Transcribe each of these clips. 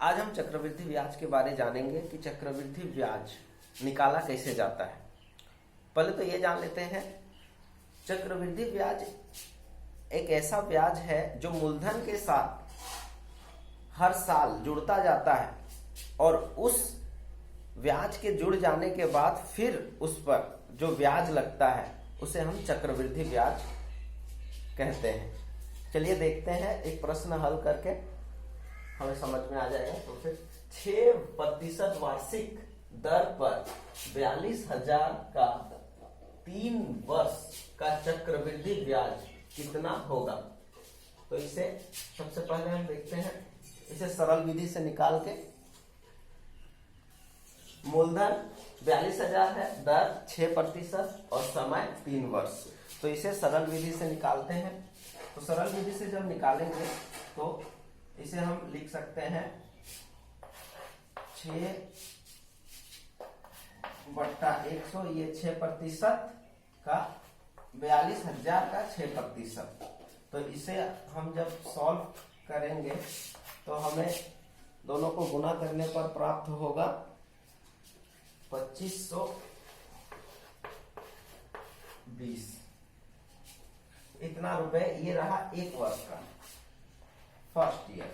आज हम चक्रवृद्धि ब्याज के बारे जानेंगे कि चक्रवृद्धि ब्याज निकाला कैसे जाता है। पहले तो ये जान लेते हैं, चक्रवृद्धि ब्याज एक ऐसा ब्याज है जो मूलधन के साथ हर साल जुड़ता जाता है और उस ब्याज के जुड़ जाने के बाद फिर उस पर जो ब्याज लगता है उसे हम चक्रवृद्धि ब्याज कहते हैं। चलिए देखते हैं, एक प्रश्न हल करके हमें समझ में आ जाएगा। तो फिर 6% वार्षिक दर पर 42,000 का 3 वर्ष का चक्रवृद्धि ब्याज कितना होगा। तो इसे सबसे पहले हम देखते हैं, इसे सरल विधि से निकाल के, मूलधन 42,000 है, दर 6% और समय 3 वर्ष। तो इसे सरल विधि से निकालते हैं। तो सरल विधि से जब निकालेंगे तो इसे हम लिख सकते हैं 6/100, ये 6% का 42,000 का 6%। तो इसे हम जब सॉल्व करेंगे तो हमें दोनों को गुना करने पर प्राप्त होगा 2520। इतना रुपए ये रहा एक वर्ष का, फर्स्ट ईयर,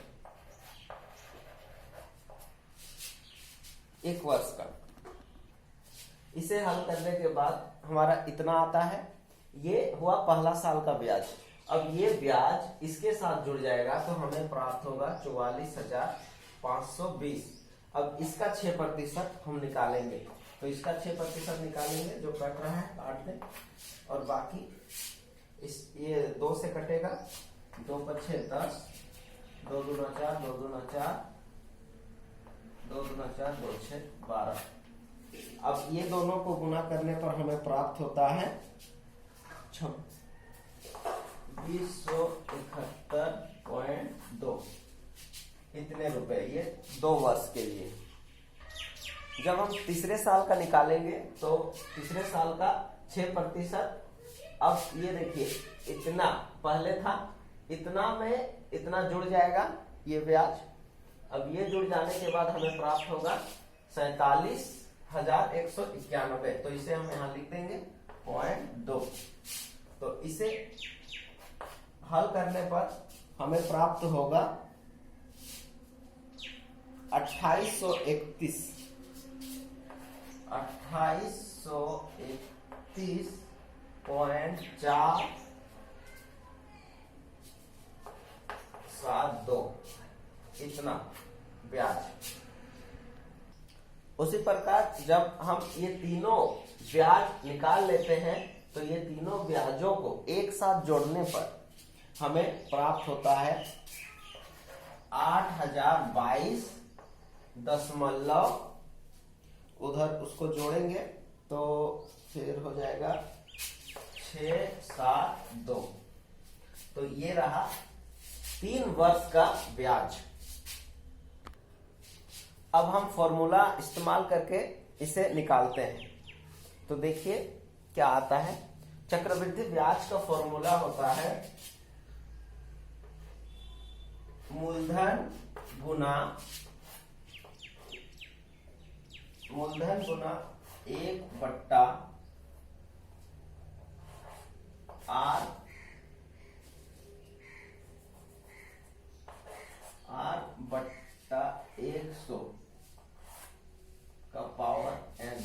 एक वर्ष का। इसे हल करने के बाद हमारा इतना आता है। ये हुआ पहला साल का ब्याज। अब ये ब्याज इसके साथ जुड़ जाएगा तो हमें प्राप्त होगा 44,520। अब इसका 6% हम निकालेंगे, तो इसका 6% निकालेंगे, जो कट रहा है काट दें, और बाकी ये 2 से कटेगा, 2 पर 6 10, 2 दूना 4, 2 दूना 4, 2 दूना 4, 2 6 12। अब ये दोनों को गुना करने पर हमें प्राप्त होता है 2671.2। इतने रुपए ये 2 वर्ष के लिए। जब हम तीसरे साल का निकालेंगे तो तीसरे साल का 6%। अब ये देखिए, इतना पहले था, इतना में इतना जुड़ जाएगा ये ब्याज। अब ये जुड़ जाने के बाद हमें प्राप्त होगा 47,191। तो इसे हम यहां लिख देंगे 0.2। तो इसे हल करने पर हमें प्राप्त होगा 2831। 2831.472 इतना ब्याज। उसी प्रकार जब हम ये तीनों ब्याज निकाल लेते हैं तो ये तीनों ब्याजों को एक साथ जोड़ने पर हमें प्राप्त होता है 8022 उधर उसको जोड़ेंगे तो फिर हो जाएगा 672। तो ये रहा 3 वर्ष का ब्याज। अब हम फॉर्मूला इस्तेमाल करके इसे निकालते हैं। तो देखिए क्या आता है। चक्रवृद्धि ब्याज का फॉर्मूला होता है मूलधन गुना 1/R/100 का पावर n।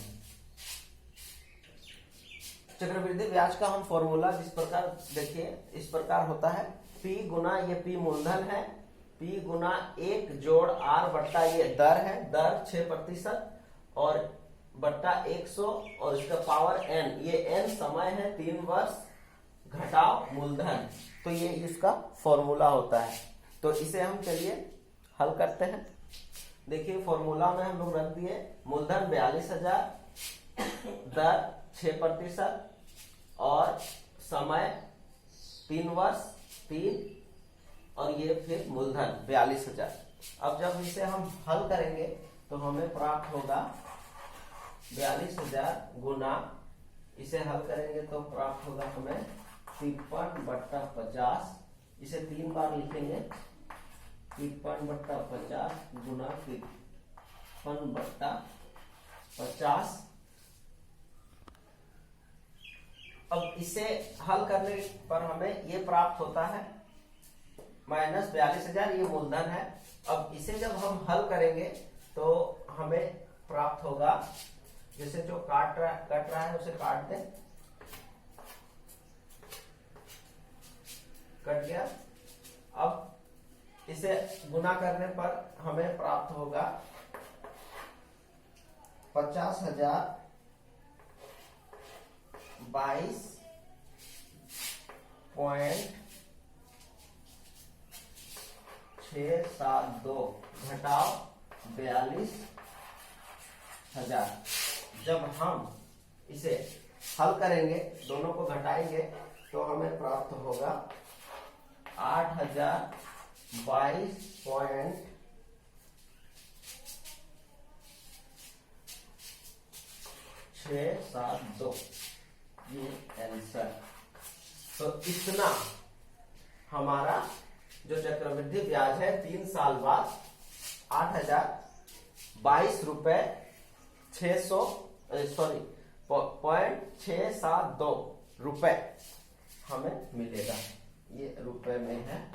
चक्रवृद्धि ब्याज का हम फॉर्मूला जिस प्रकार देखिए, इस प्रकार होता है, P गुना, ये P मूलधन है, P गुना 1 जोड़ R बट्टा ये दर है, दर 6% और बट्टा 100 और इसका पावर n, ये n समय है 3 वर्ष घटाव मूलधन। तो ये इसका फॉर्मूला होता है। तो इसे हम चलिए हल करते हैं। देखिए फॉर्मूला में हम लोग रख दिए मूलधन 42,000, दर 6% और समय 3 वर्ष 3, और ये फिर मूलधन 42,000। अब जब इसे हम हल करेंगे तो हमें प्राप्त होगा 42,000 गुना, इसे हल करेंगे तो प्राप्त होगा हमें 53/50। इसे 3 बार लिखेंगे 53/50 गुना 53/50। अब इसे हल करने पर हमें ये प्राप्त होता है -42,000, ये मूलधन है। अब इसे जब हम हल करेंगे तो हमें प्राप्त होगा, जैसे जो कट रहा है उसे काट दे, कट गया। अब इसे गुना करने पर हमें प्राप्त होगा 50,000 22.672 घटाव 42,000। जब हम इसे हल करेंगे, दोनों को घटाएंगे, तो हमें प्राप्त होगा 8,022.672, ये आंसर। तो इतना हमारा जो चक्रवृद्धि ब्याज है 3 साल बाद 8,022.672 रुपए हमें मिलेगा। ये रुपए में है।